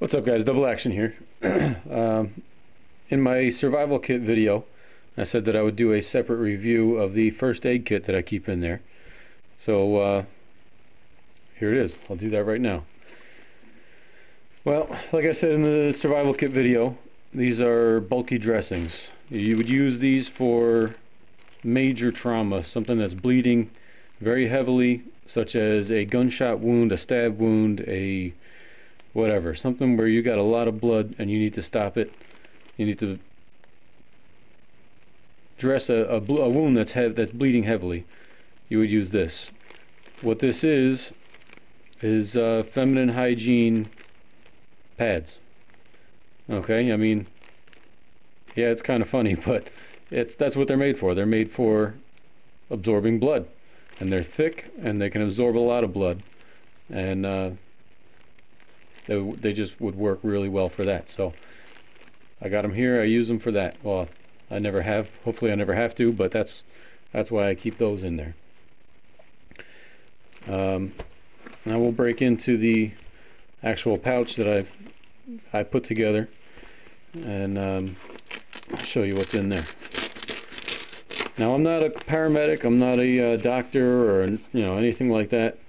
What's up, guys? DubbleAction here. In my survival kit video, I said that I would do a separate review of the first aid kit that I keep in there. So here it is. I'll do that right now. Well, like I said in the survival kit video, these are bulky dressings. You would use these for major trauma, something that's bleeding very heavily, such as a gunshot wound, a stab wound, a whatever, something where you got a lot of blood and you need to stop it. You need to dress a wound that's bleeding heavily. You would use this. What this is feminine hygiene pads. Okay, I mean, yeah, it's kind of funny, but that's what they're made for. They're made for absorbing blood, and they're thick and they can absorb a lot of blood, and they just would work really well for that. So I got them here. I use them for that. Well, I never have. Hopefully I never have to, but that's why I keep those in there. Now we'll break into the actual pouch that I put together, and I'll show you what's in there. Now, I'm not a paramedic. I'm not a doctor or anything like that.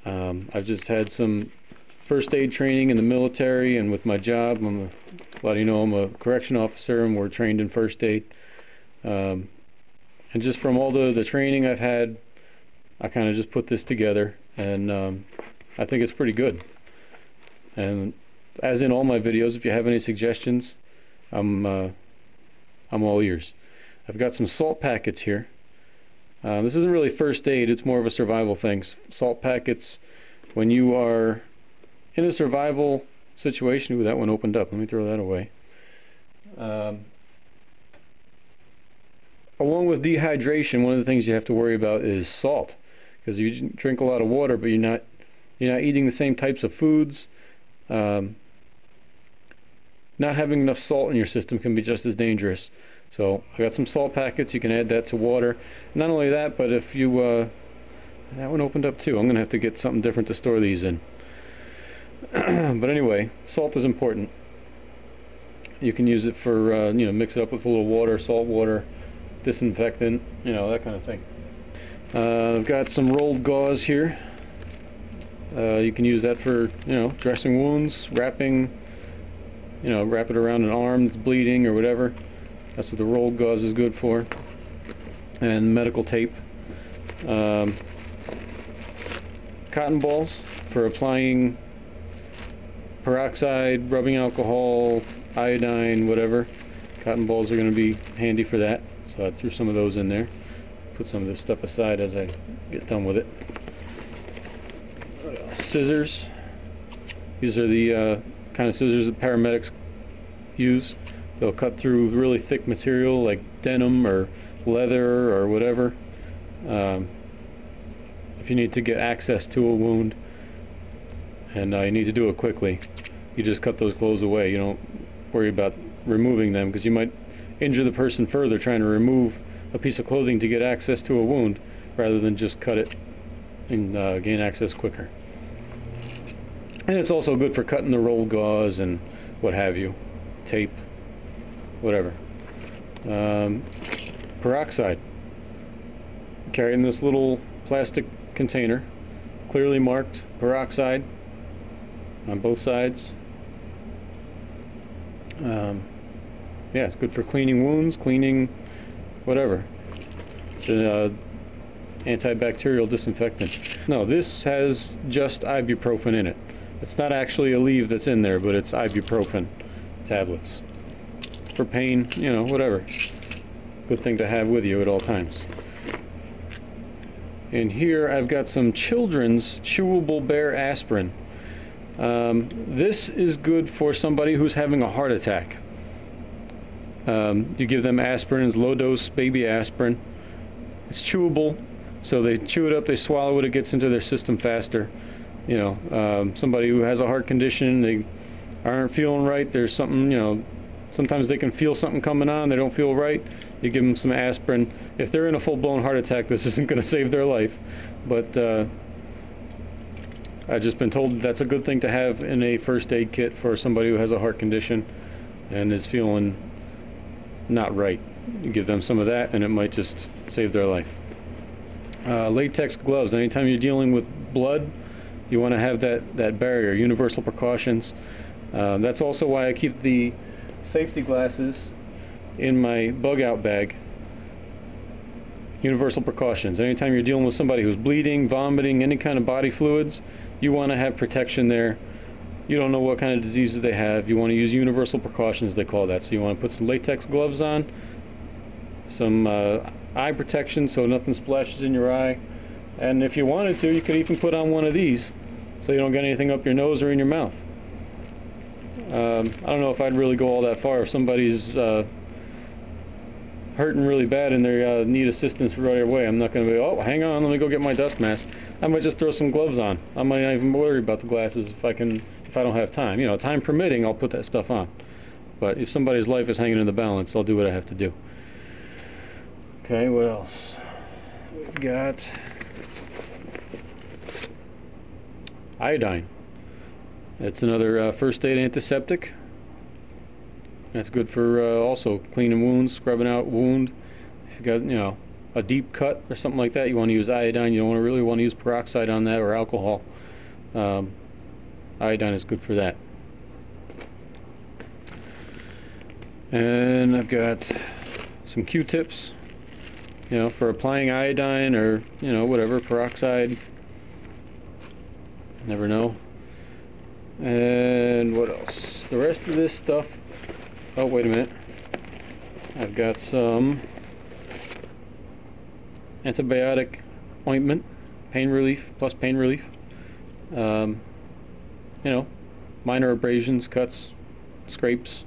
I've just had some first aid training in the military, and with my job, a lot of you know I'm a correction officer, and we're trained in first aid. And just from all the training I've had, I kind of just put this together, and I think it's pretty good. And as in all my videos, if you have any suggestions, I'm all ears. I've got some salt packets here. This isn't really first aid, it's more of a survival thing. Salt packets, when you are in a survival situation. Ooh, that one opened up. Let me throw that away. Along with dehydration, one of the things you have to worry about is salt, because you drink a lot of water, but you're not eating the same types of foods. Not having enough salt in your system can be just as dangerous. So I got some salt packets. You can add that to water. Not only that, but if you that one opened up too. I'm gonna have to get something different to store these in. But anyway, salt is important. You can use it for mix it up with a little water, salt water, disinfectant, that kind of thing. I've got some rolled gauze here. You can use that for dressing wounds, wrapping, wrap it around an arm that's bleeding or whatever. That's what the rolled gauze is good for. And medical tape. Cotton balls for applying peroxide, rubbing alcohol, iodine, whatever. Cotton balls are going to be handy for that. So I threw some of those in there. Put some of this stuff aside as I get done with it. Scissors. These are the kind of scissors that paramedics use. They'll cut through really thick material like denim or leather or whatever. If you need to get access to a wound and you need to do it quickly, you just cut those clothes away. You don't worry about removing them, because you might injure the person further trying to remove a piece of clothing to get access to a wound, rather than just cut it and gain access quicker. And it's also good for cutting the rolled gauze and what have you, tape, whatever. Peroxide. Carry in this little plastic container, clearly marked peroxide on both sides. Yeah, it's good for cleaning wounds, cleaning whatever. It's an antibacterial disinfectant. No, this has just ibuprofen in it. It's not actually a leaf that's in there, but it's ibuprofen tablets for pain, whatever. Good thing to have with you at all times. And here I've got some children's chewable bear aspirin. This is good for somebody who's having a heart attack. You give them aspirin. It's low dose baby aspirin. It's chewable, so they chew it up, they swallow it, it gets into their system faster. Somebody who has a heart condition, they aren't feeling right, there's something, sometimes they can feel something coming on, they don't feel right, you give them some aspirin. If they're in a full-blown heart attack, this isn't going to save their life, but I've just been told that's a good thing to have in a first aid kit for somebody who has a heart condition and is feeling not right. You give them some of that and it might just save their life. Latex gloves. Anytime you're dealing with blood, you want to have that barrier, universal precautions. That's also why I keep the safety glasses in my bug out bag. Universal precautions. Anytime you're dealing with somebody who's bleeding, vomiting, any kind of body fluids, you want to have protection there. You don't know what kind of diseases they have. You want to use universal precautions, they call that. So you want to put some latex gloves on, some eye protection so nothing splashes in your eye, and if you wanted to, you could even put on one of these so you don't get anything up your nose or in your mouth. I don't know if I'd really go all that far. If somebody's hurting really bad and they need assistance right away, I'm not going to be, oh, hang on, let me go get my dust mask. I might just throw some gloves on. I might not even worry about the glasses if I don't have time. You know, time permitting, I'll put that stuff on. But if somebody's life is hanging in the balance, I'll do what I have to do. Okay, what else? We've got iodine. It's another first aid antiseptic. That's good for also cleaning wounds, scrubbing out wound. If you got, you know, a deep cut or something like that, you want to use iodine. You don't really want to use peroxide on that or alcohol. Iodine is good for that. And I've got some Q-tips, you know, for applying iodine or, you know, whatever, peroxide. Never know. And what else? The rest of this stuff. Oh, wait a minute. I've got some antibiotic ointment, pain relief, plus pain relief. You know, minor abrasions, cuts, scrapes,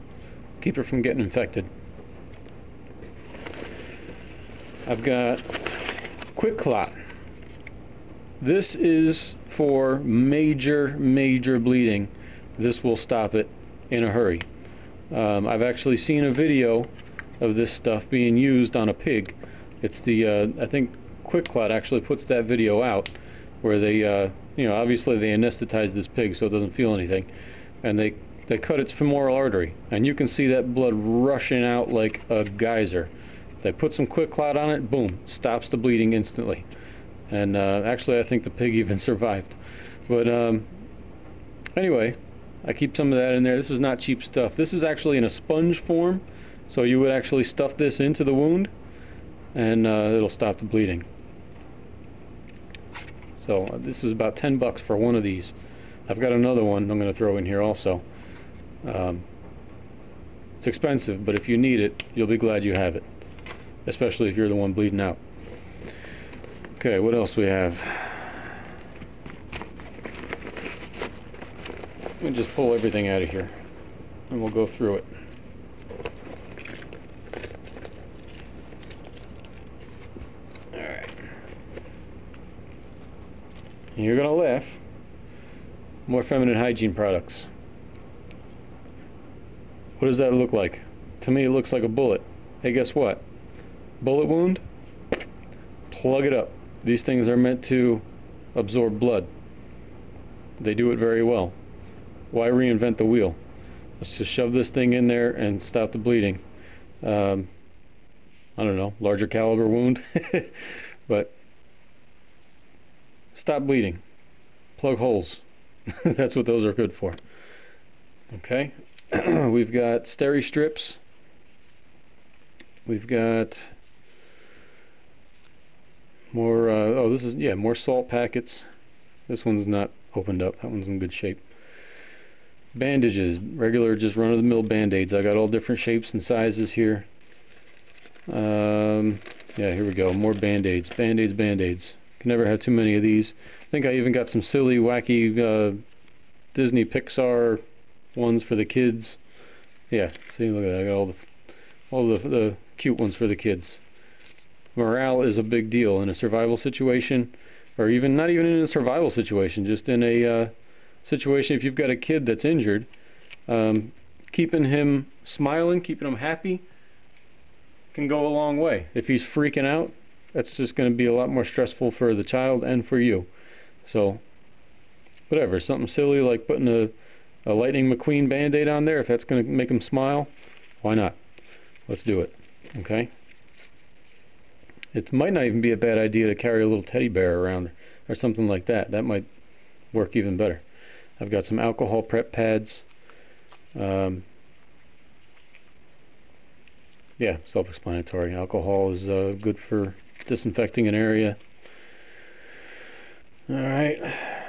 keep it from getting infected. I've got Quick Clot. This is for major bleeding. This will stop it in a hurry. I've actually seen a video of this stuff being used on a pig. It's the I think Quick Clot actually puts that video out where they you know, obviously they anesthetize this pig so it doesn't feel anything, and they cut its femoral artery, and you can see that blood rushing out like a geyser. They put some Quick Clot on it, boom, stops the bleeding instantly. And actually I think the pig even survived. But anyway, I keep some of that in there. This is not cheap stuff. This is actually in a sponge form, so you would actually stuff this into the wound and it'll stop the bleeding. So this is about $10 for one of these. I've got another one I'm going to throw in here also. It's expensive, but if you need it, you'll be glad you have it, especially if you're the one bleeding out. Okay, what else we have? Let me just pull everything out of here and we'll go through it. Alright. You're gonna laugh. More feminine hygiene products. What does that look like? To me it looks like a bullet. Hey, guess what? Bullet wound? Plug it up. These things are meant to absorb blood. They do it very well. Why reinvent the wheel? Let's just shove this thing in there and stop the bleeding. I don't know, larger caliber wound. But stop bleeding. Plug holes. That's what those are good for. Okay. We've got steri strips. We've got more, oh, this is, yeah, more salt packets. This one's not opened up. That one's in good shape. Bandages, regular, just run-of-the-mill band-aids. I got all different shapes and sizes here. Yeah, here we go. More band-aids. Band-aids, band-aids. Can never have too many of these. I think I even got some silly, wacky Disney Pixar ones for the kids. Yeah, see, look at that. I got all the cute ones for the kids. Morale is a big deal in a survival situation, or even not even in a survival situation, just in a situation if you've got a kid that's injured. Keeping him smiling, keeping him happy can go a long way. If he's freaking out, that's just going to be a lot more stressful for the child and for you. So whatever, something silly like putting a Lightning McQueen band-aid on there. If that's going to make them smile, why not? Let's do it. Okay. It might not even be a bad idea to carry a little teddy bear around or something like that. That might work even better. I've got some alcohol prep pads. Yeah, self-explanatory. Alcohol is good for disinfecting an area. Alright,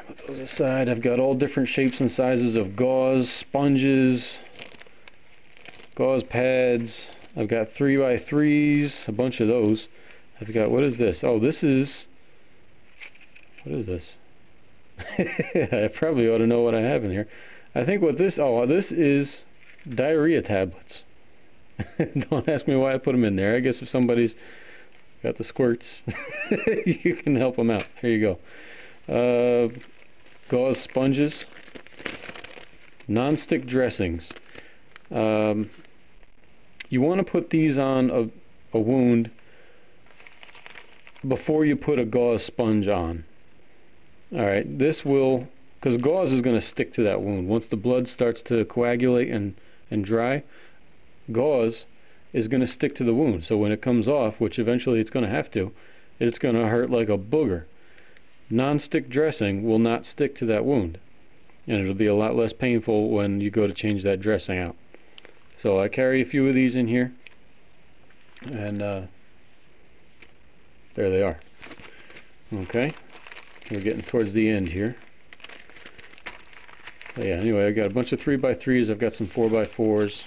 put those aside. I've got all different shapes and sizes of gauze, sponges, gauze pads. I've got 3x3s, a bunch of those. I've got, what is this? Oh, this is, what is this? I probably ought to know what I have in here. I think what this, oh, this is diarrhea tablets. Don't ask me why I put them in there. I guess if somebody's got the squirts, you can help them out. Here you go. Gauze sponges, non-stick dressings. You want to put these on a wound before you put a gauze sponge on. Alright, this will, because gauze is going to stick to that wound. Once the blood starts to coagulate and dry, gauze is going to stick to the wound. So when it comes off, which eventually it's going to have to, it's going to hurt like a booger. Non-stick dressing will not stick to that wound, and it'll be a lot less painful when you go to change that dressing out. So I carry a few of these in here, and there they are. Okay, we're getting towards the end here. But yeah, anyway, I got a bunch of 3x3s. I've got some 4x4s,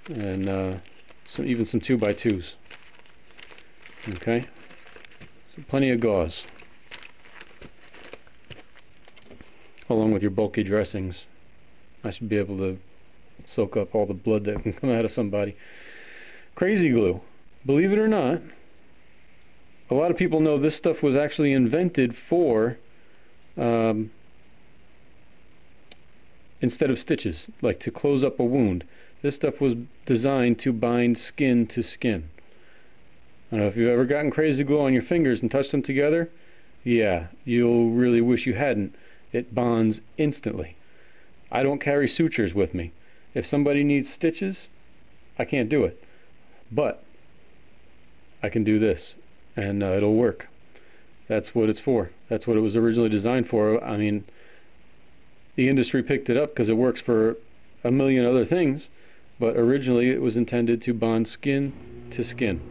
and even some 2x2s. Okay, so plenty of gauze, along with your bulky dressings. I should be able to soak up all the blood that can come out of somebody. Crazy glue. Believe it or not, a lot of people know this stuff was actually invented for instead of stitches, like to close up a wound. This stuff was designed to bind skin to skin. I don't know if you've ever gotten crazy glue on your fingers and touched them together. Yeah, you'll really wish you hadn't. It bonds instantly. I don't carry sutures with me. If somebody needs stitches, I can't do it. But I can do this, and it'll work. That's what it's for. That's what it was originally designed for. I mean, the industry picked it up because it works for a million other things, but originally it was intended to bond skin to skin.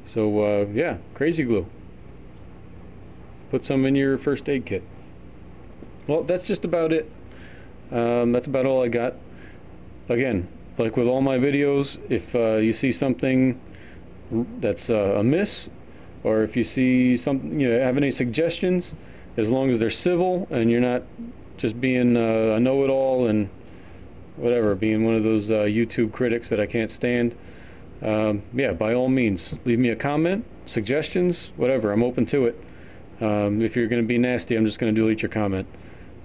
So yeah, crazy glue. Put some in your first aid kit. Well, that's just about it. That's about all I got. Again, like with all my videos, if you see something that's amiss, or if you see something, you know, have any suggestions, as long as they're civil and you're not just being a know-it-all and whatever, being one of those YouTube critics that I can't stand, yeah, by all means, leave me a comment, suggestions, whatever. I'm open to it. If you're going to be nasty, I'm just going to delete your comment,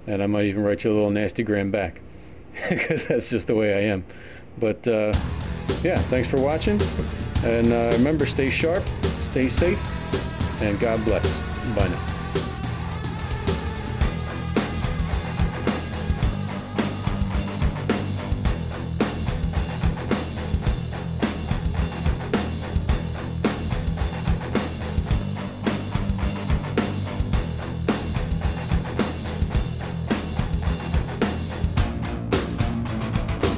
and I might even write you a little nastygram back, because that's just the way I am. But yeah, thanks for watching, and remember, stay sharp, stay safe, and God bless. Bye now.